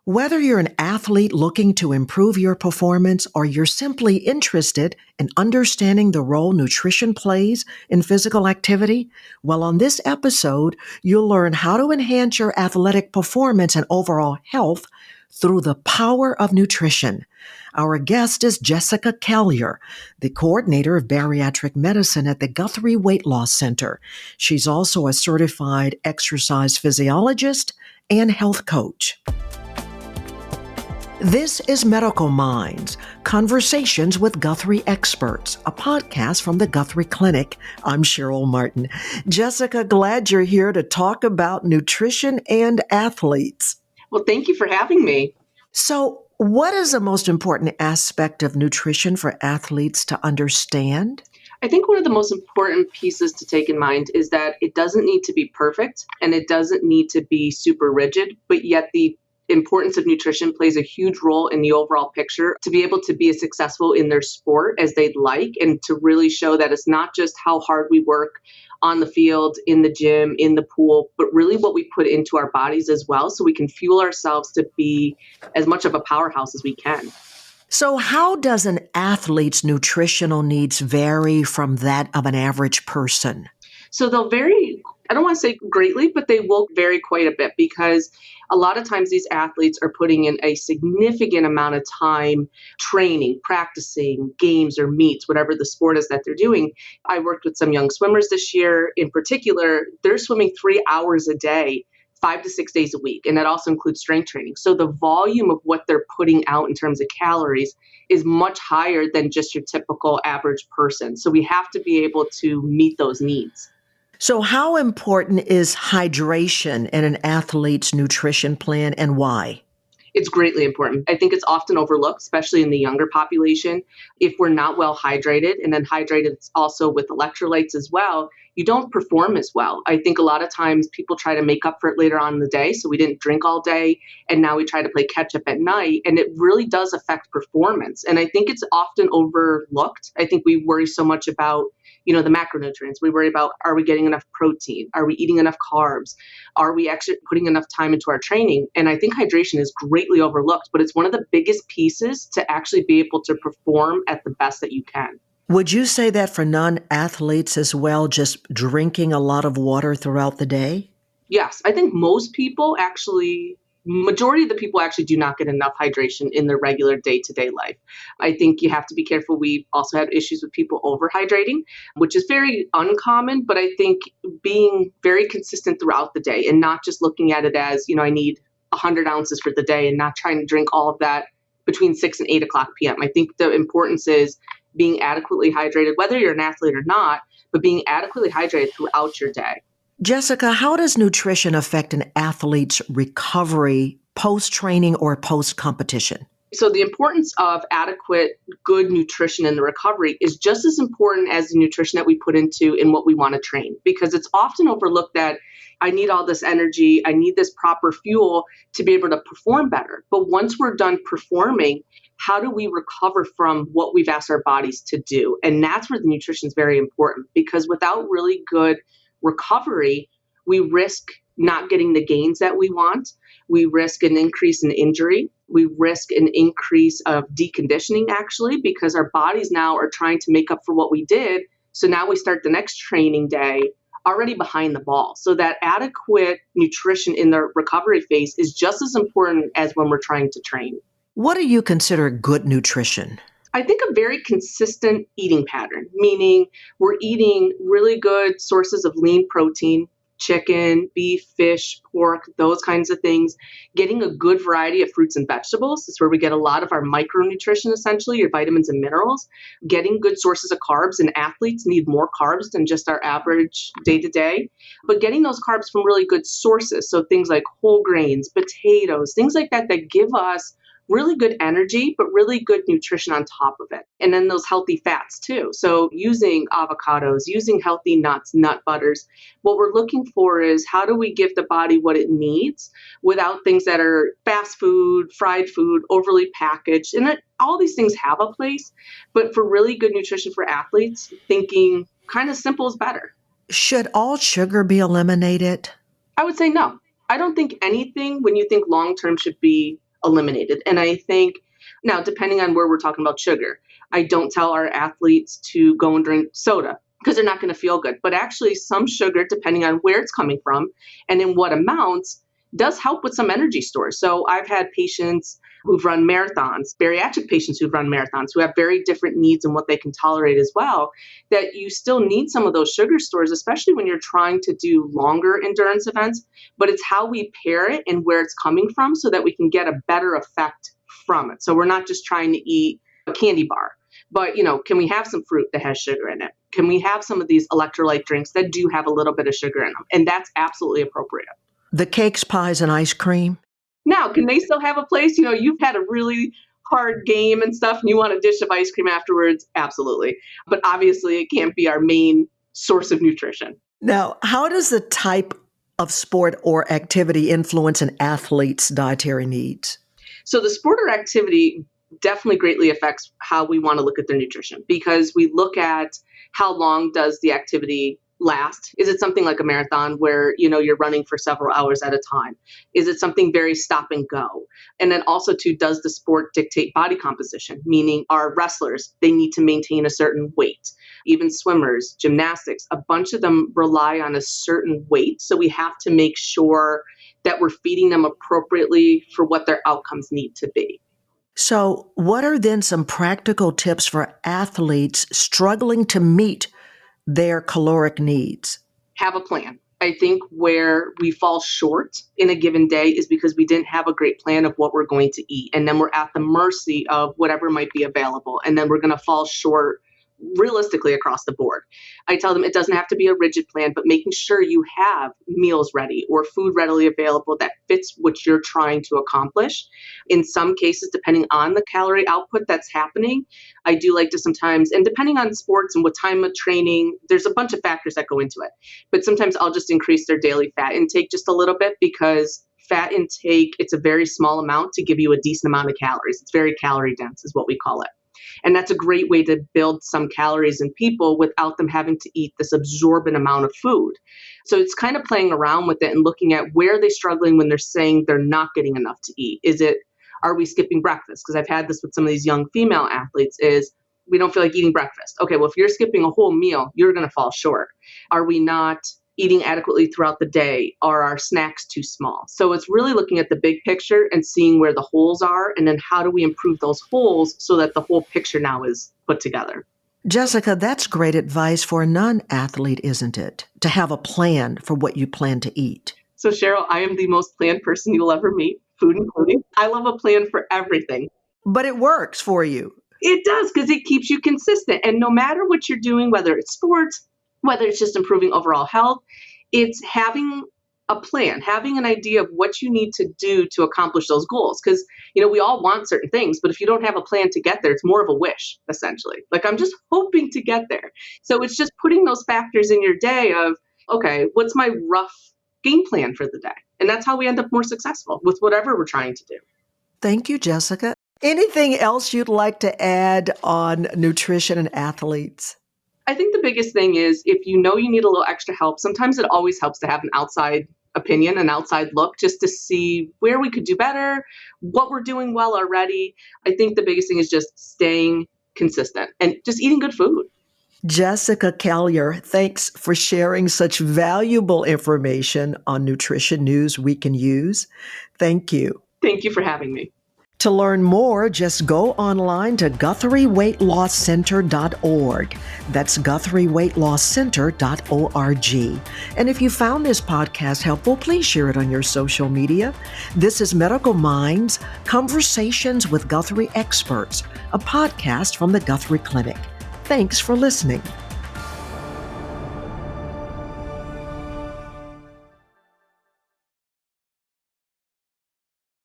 Whether you're an athlete looking to improve your performance or you're simply interested in understanding the role nutrition plays in physical activity, well, on this episode, you'll learn how to enhance your athletic performance and overall health through the power of nutrition. Our guest is Jessica Collier, the coordinator of bariatric medicine at the Guthrie Weight Loss Center. She's also a certified exercise physiologist and health coach. This is Medical Minds, Conversations with Guthrie Experts, a podcast from the Guthrie Clinic. I'm Cheryl Martin. Jessica, glad you're here to talk about nutrition and athletes. Well, thank you for having me. So, what is the most important aspect of nutrition for athletes to understand? I think one of the most important pieces to take in mind is that it doesn't need to be perfect and it doesn't need to be super rigid, but yet the importance of nutrition plays a huge role in the overall picture to be able to be as successful in their sport as they'd like, and to really show that it's not just how hard we work on the field, in the gym, in the pool, but really what we put into our bodies as well, so we can fuel ourselves to be as much of a powerhouse as we can. So how does an athlete's nutritional needs vary from that of an average person? So they'll vary, I don't want to say greatly, but they will vary quite a bit, because a lot of times these athletes are putting in a significant amount of time training, practicing games or meets, whatever the sport is that they're doing. I worked with some young swimmers this year. In particular, they're swimming 3 hours a day, 5 to 6 days a week. And that also includes strength training. So the volume of what they're putting out in terms of calories is much higher than just your typical average person. So we have to be able to meet those needs. So how important is hydration in an athlete's nutrition plan, and why? It's greatly important. I think it's often overlooked, especially in the younger population. If we're not well hydrated, and then hydrated also with electrolytes as well, you don't perform as well. I think a lot of times people try to make up for it later on in the day. So we didn't drink all day, and now we try to play catch up at night, and it really does affect performance. And I think it's often overlooked. I think we worry so much about the macronutrients. We worry about, are we getting enough protein? Are we eating enough carbs? Are we actually putting enough time into our training? And I think hydration is greatly overlooked, but it's one of the biggest pieces to actually be able to perform at the best that you can. Would you say that for non-athletes as well, just drinking a lot of water throughout the day? Yes, I think majority of the people actually do not get enough hydration in their regular day-to-day life. I think you have to be careful. We also had issues with people overhydrating, which is very uncommon, but I think being very consistent throughout the day and not just looking at it as, I need 100 ounces for the day, and not trying to drink all of that between 6 and 8 o'clock p.m. I think the importance is being adequately hydrated, whether you're an athlete or not, but being adequately hydrated throughout your day. Jessica, how does nutrition affect an athlete's recovery post-training or post-competition? So the importance of adequate, good nutrition in the recovery is just as important as the nutrition that we put into in what we want to train, because it's often overlooked that I need all this energy, I need this proper fuel to be able to perform better. But once we're done performing, how do we recover from what we've asked our bodies to do? And that's where the nutrition is very important, because without really good recovery, we risk not getting the gains that we want. We risk an increase in injury. We risk an increase of deconditioning, actually, because our bodies now are trying to make up for what we did. So now we start the next training day already behind the ball. So that adequate nutrition in the recovery phase is just as important as when we're trying to train. What do you consider good nutrition? I think a very consistent eating pattern, meaning we're eating really good sources of lean protein, chicken, beef, fish, pork, those kinds of things, getting a good variety of fruits and vegetables. That's where we get a lot of our micronutrition, essentially, your vitamins and minerals, getting good sources of carbs, and athletes need more carbs than just our average day-to-day, but getting those carbs from really good sources. So things like whole grains, potatoes, things like that give us really good energy, but really good nutrition on top of it. And then those healthy fats too. So using avocados, using healthy nuts, nut butters. What we're looking for is, how do we give the body what it needs without things that are fast food, fried food, overly packaged. And all these things have a place, but for really good nutrition for athletes, thinking kind of simple is better. Should all sugar be eliminated? I would say no. I don't think anything, when you think long-term, should be eliminated. And I think now, depending on where we're talking about sugar, I don't tell our athletes to go and drink soda because they're not going to feel good. But actually, some sugar, depending on where it's coming from and in what amounts, does help with some energy stores. So I've had patients who've run marathons, bariatric patients who've run marathons, who have very different needs and what they can tolerate as well, that you still need some of those sugar stores, especially when you're trying to do longer endurance events. But it's how we pair it and where it's coming from so that we can get a better effect from it. So we're not just trying to eat a candy bar, but can we have some fruit that has sugar in it? Can we have some of these electrolyte drinks that do have a little bit of sugar in them? And that's absolutely appropriate. The cakes, pies, and ice cream. Now, can they still have a place? You've had a really hard game and stuff and you want a dish of ice cream afterwards? Absolutely. But obviously it can't be our main source of nutrition. Now, how does the type of sport or activity influence an athlete's dietary needs? So the sport or activity definitely greatly affects how we want to look at their nutrition, because we look at how long does the activity last? Is it something like a marathon where, you're running for several hours at a time? Is it something very stop and go? And then also too, does the sport dictate body composition? Meaning our wrestlers, they need to maintain a certain weight. Even swimmers, gymnastics, a bunch of them rely on a certain weight. So we have to make sure that we're feeding them appropriately for what their outcomes need to be. So what are then some practical tips for athletes struggling to meet their caloric needs? Have a plan. I think where we fall short in a given day is because we didn't have a great plan of what we're going to eat. And then we're at the mercy of whatever might be available. And then we're going to fall short realistically across the board. I tell them it doesn't have to be a rigid plan, but making sure you have meals ready or food readily available that fits what you're trying to accomplish. In some cases, depending on the calorie output that's happening, I do like to sometimes, and depending on sports and what time of training, there's a bunch of factors that go into it. But sometimes I'll just increase their daily fat intake just a little bit, because fat intake, it's a very small amount to give you a decent amount of calories. It's very calorie dense is what we call it. And that's a great way to build some calories in people without them having to eat this absorbent amount of food. So it's kind of playing around with it and looking at where are they struggling when they're saying they're not getting enough to eat. Are we skipping breakfast? Because I've had this with some of these young female athletes is we don't feel like eating breakfast. Okay, well, if you're skipping a whole meal, you're going to fall short. Are we not eating adequately throughout the day? Are our snacks too small? So it's really looking at the big picture and seeing where the holes are, and then how do we improve those holes so that the whole picture now is put together. Jessica, that's great advice for a non-athlete, isn't it? To have a plan for what you plan to eat. So Cheryl, I am the most planned person you'll ever meet, food including. I love a plan for everything. But it works for you. It does, because it keeps you consistent. And no matter what you're doing, whether it's sports, whether it's just improving overall health, it's having a plan, having an idea of what you need to do to accomplish those goals. Because, we all want certain things, but if you don't have a plan to get there, it's more of a wish, essentially. Like, I'm just hoping to get there. So it's just putting those factors in your day of, okay, what's my rough game plan for the day? And that's how we end up more successful with whatever we're trying to do. Thank you, Jessica. Anything else you'd like to add on nutrition and athletes? I think the biggest thing is if you need a little extra help, sometimes it always helps to have an outside opinion, an outside look, just to see where we could do better, what we're doing well already. I think the biggest thing is just staying consistent and just eating good food. Jessica Collier, thanks for sharing such valuable information on nutrition news we can use. Thank you. Thank you for having me. To learn more, just go online to GuthrieWeightLossCenter.org. That's GuthrieWeightLossCenter.org. And if you found this podcast helpful, please share it on your social media. This is Medical Minds, Conversations with Guthrie Experts, a podcast from the Guthrie Clinic. Thanks for listening.